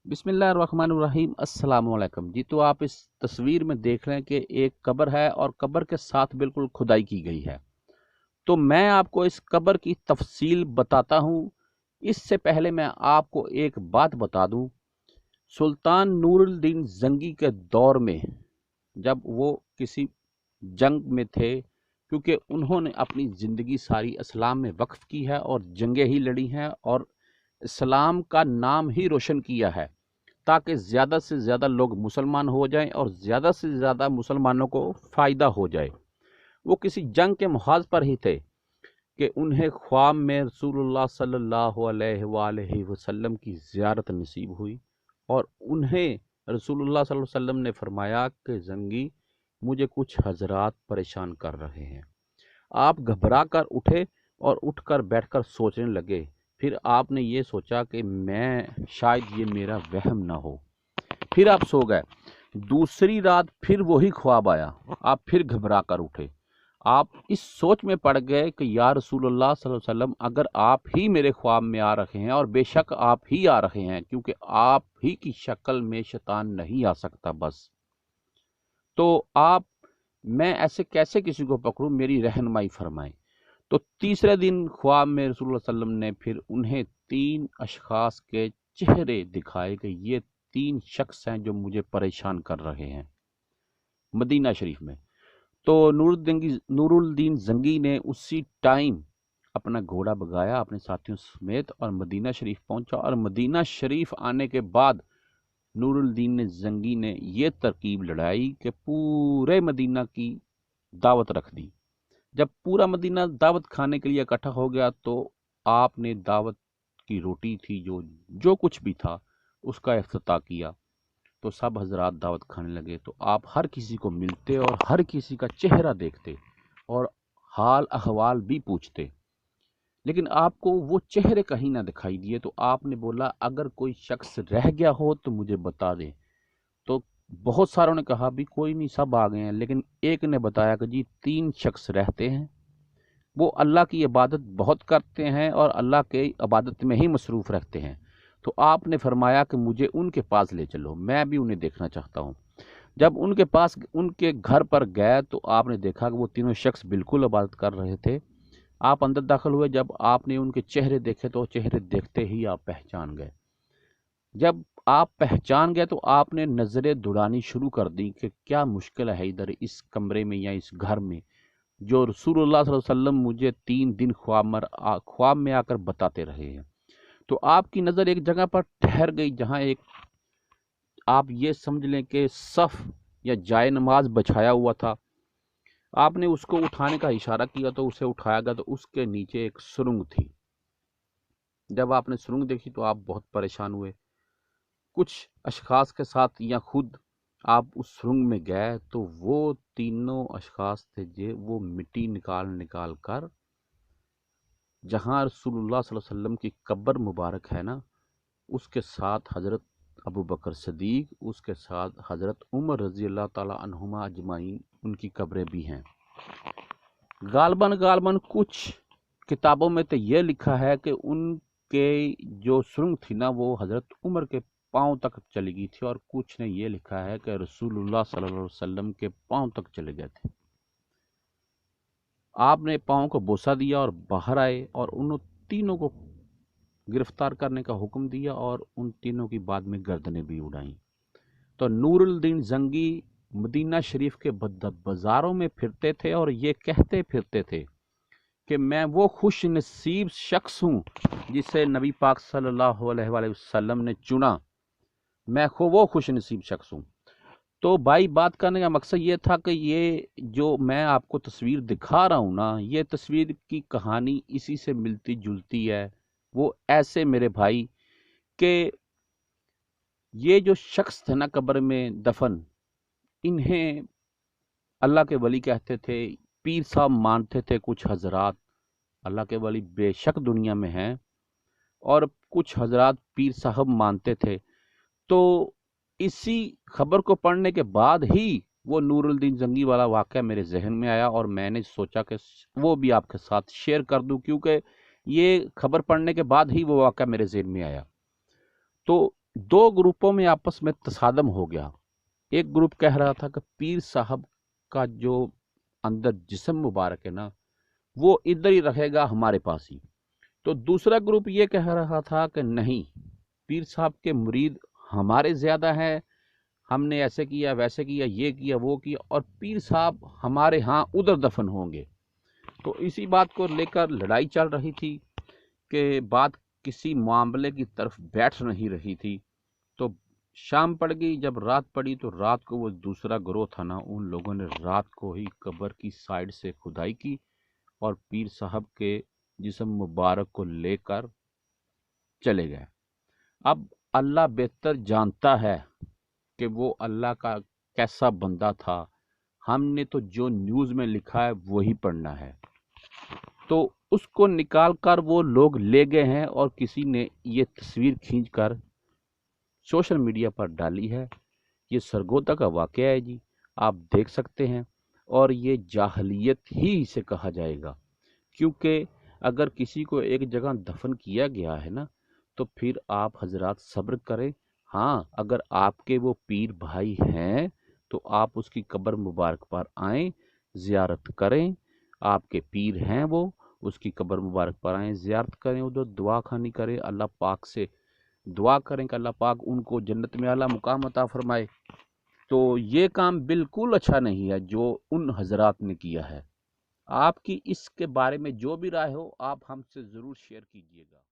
बिस्मिल्लाहिर्रहमानिर्रहीम। अस्सलाम वालेकुम जी। तो आप इस तस्वीर में देख रहे हैं कि एक कब्र है और कब्र के साथ बिल्कुल खुदाई की गई है। तो मैं आपको इस कब्र की तफसील बताता हूँ। इससे पहले मैं आपको एक बात बता दूँ। सुल्तान नूरुद्दीन जंगी के दौर में जब वो किसी जंग में थे, क्योंकि उन्होंने अपनी ज़िंदगी सारी इस्लाम में वक्फ की है और जंगें ही लड़ी हैं और इस्लाम का नाम ही रोशन किया है, ताकि ज़्यादा से ज़्यादा लोग मुसलमान हो जाएं और ज़्यादा से ज़्यादा मुसलमानों को फ़ायदा हो जाए। वो किसी जंग के मुहाज पर ही थे कि उन्हें ख्वाब में रसूलुल्लाह सल्लल्लाहु अलैहि वसल्लम की ज़ियारत नसीब हुई और उन्हें रसूलुल्लाह सल्लल्लाहु अलैहि वसल्लम ने फरमाया कि जंगी, मुझे कुछ हजरात परेशान कर रहे हैं। आप घबरा कर उठे और उठकर बैठकर सोचने लगे। फिर आपने ये सोचा कि मैं शायद ये मेरा वहम ना हो। फिर आप सो गए। दूसरी रात फिर वही ख्वाब आया। आप फिर घबरा कर उठे। आप इस सोच में पड़ गए कि या रसूलुल्लाह सल्लल्लाहु अलैहि वसल्लम, अगर आप ही मेरे ख्वाब में आ रहे हैं, और बेशक आप ही आ रहे हैं, क्योंकि आप ही की शक्ल में शैतान नहीं आ सकता बस, तो आप मैं ऐसे कैसे किसी को पकड़ूं, मेरी रहनुमाई फरमाएं। तो तीसरे दिन ख्वाब में रसूलुल्लाह सल्लल्लाहु अलैहि वसल्लम ने फिर उन्हें 3 अशखास के चेहरे दिखाए कि ये 3 शख्स हैं जो मुझे परेशान कर रहे हैं मदीना शरीफ में। तो नूरुद्दीन जंगी ने उसी टाइम अपना घोड़ा भगाया अपने साथियों समेत और मदीना शरीफ पहुंचा। और मदीना शरीफ आने के बाद नूरुद्दीन जंगी ने यह तरकीब लड़ाई कि पूरे मदीना की दावत रख दी। जब पूरा मदीना दावत खाने के लिए इकट्ठा हो गया, तो आपने दावत की रोटी थी, जो जो कुछ भी था, उसका इफ्तिताह किया। तो सब हजरात दावत खाने लगे। तो आप हर किसी को मिलते और हर किसी का चेहरा देखते और हाल अहवाल भी पूछते, लेकिन आपको वो चेहरे कहीं ना दिखाई दिए। तो आपने बोला, अगर कोई शख्स रह गया हो तो मुझे बता दे। तो बहुत सारों ने कहा भी कोई नहीं, सब आ गए हैं। लेकिन एक ने बताया कि जी 3 शख्स रहते हैं, वो अल्लाह की इबादत बहुत करते हैं और अल्लाह के इबादत में ही मसरूफ़ रहते हैं। तो आपने फरमाया कि मुझे उनके पास ले चलो, मैं भी उन्हें देखना चाहता हूँ। जब उनके पास उनके घर पर गए तो आपने देखा कि वो तीनों शख्स बिल्कुल इबादत कर रहे थे। आप अंदर दाखिल हुए। जब आपने उनके चेहरे देखे तो चेहरे देखते ही आप पहचान गए। जब आप पहचान गए तो आपने नज़रें दौड़ानी शुरू कर दी कि क्या मुश्किल है इधर इस कमरे में या इस घर में, जो रसूलुल्लाह सल्लल्लाहु अलैहि वसल्लम मुझे 3 दिन ख्वाब में आकर बताते रहे हैं। तो आपकी नज़र एक जगह पर ठहर गई, जहां एक, आप ये समझ लें कि सफ़ या जाए नमाज बिछाया हुआ था। आपने उसको उठाने का इशारा किया तो उसे उठाया गया, तो उसके नीचे एक सुरंग थी। जब आपने सुरंग देखी तो आप बहुत परेशान हुए। कुछ अशखास के साथ या खुद आप उस सुरंग में गए तो वो तीनों अशखास थे जो वो मिट्टी निकाल निकाल कर, जहाँ रसूलुल्लाह सल्लल्लाहु अलैहि वसल्लम की कब्र मुबारक है ना, उसके साथ हज़रत अबू बकर सदीक, उसके साथ हज़रत उमर रज़ी अल्लाह ताला अन्हुमा अजमाइन, उनकी कब्रें भी हैं। गालबन गालबन कुछ किताबों में तो ये लिखा है कि उनके जो सुरंग थी ना, वो हज़रत उमर के पाँव तक चली गई थी, और कुछ ने ये लिखा है कि रसूलुल्लाह सल्लल्लाहु अलैहि वसल्लम के पाँव तक चले गए थे। आपने पाँव को बोसा दिया और बाहर आए और उन तीनों को गिरफ्तार करने का हुक्म दिया और उन तीनों की बाद में गर्दनें भी उड़ाई। तो नूरुद्दीन जंगी मदीना शरीफ के बाजारों में फिरते थे और ये कहते फिरते थे कि मैं वो खुश नसीब शख्स हूँ जिसे नबी पाक सल्लल्लाहु अलैहि वसल्लम ने चुना। मैं वो खुश नसीब शख्स हूँ। तो भाई, बात करने का मकसद ये था कि ये जो मैं आपको तस्वीर दिखा रहा हूँ ना, ये तस्वीर की कहानी इसी से मिलती जुलती है। वो ऐसे मेरे भाई कि ये जो शख्स थे ना कब्र में दफन, इन्हें अल्लाह के वली कहते थे, पीर साहब मानते थे कुछ हजरात। अल्लाह के वली बेशक दुनिया में हैं और कुछ हजरात पीर साहब मानते थे। तो इसी खबर को पढ़ने के बाद ही वो नूरुद्दीन जंगी वाला वाक़या मेरे जहन में आया और मैंने सोचा कि वो भी आपके साथ शेयर कर दूं, क्योंकि ये खबर पढ़ने के बाद ही वो वाक़या मेरे जहन में आया। तो दो ग्रुपों में आपस में तसादम हो गया। एक ग्रुप कह रहा था कि पीर साहब का जो अंदर जिस्म मुबारक है ना, वो इधर ही रहेगा हमारे पास ही। तो दूसरा ग्रुप ये कह रहा था कि नहीं, पीर साहब के मुरीद हमारे ज़्यादा हैं, हमने ऐसे किया वैसे किया, ये किया वो किया, और पीर साहब हमारे यहाँ उधर दफन होंगे। तो इसी बात को लेकर लड़ाई चल रही थी कि बात किसी मामले की तरफ बैठ नहीं रही थी। तो शाम पड़ गई, जब रात पड़ी तो रात को वो दूसरा ग्रोह था ना, उन लोगों ने रात को ही कब्र की साइड से खुदाई की और पीर साहब के जिस्म मुबारक को लेकर चले गए। अब अल्लाह बेहतर जानता है कि वो अल्लाह का कैसा बंदा था। हमने तो जो न्यूज़ में लिखा है वही पढ़ना है। तो उसको निकाल कर वो लोग ले गए हैं और किसी ने ये तस्वीर खींचकर सोशल मीडिया पर डाली है। ये सरगोदा का वाकया है जी, आप देख सकते हैं। और ये जाहलियत ही इसे कहा जाएगा, क्योंकि अगर किसी को एक जगह दफन किया गया है ना, तो फिर आप हजरात सब्र करें। हाँ, अगर आपके वो पीर भाई हैं तो आप उसकी कब्र मुबारक पर आएं, ज़ियारत करें। आपके पीर हैं वो, उसकी कब्र मुबारक पर आएं, ज़ियारत करें, उधर दुआ खानी करें, अल्लाह पाक से दुआ करें कि अल्लाह पाक उनको जन्नत में आला मुकाम अता फरमाए। तो ये काम बिल्कुल अच्छा नहीं है जो उन हजरात ने किया है। आपकी इसके बारे में जो भी राय हो, आप हमसे ज़रूर शेयर कीजिएगा।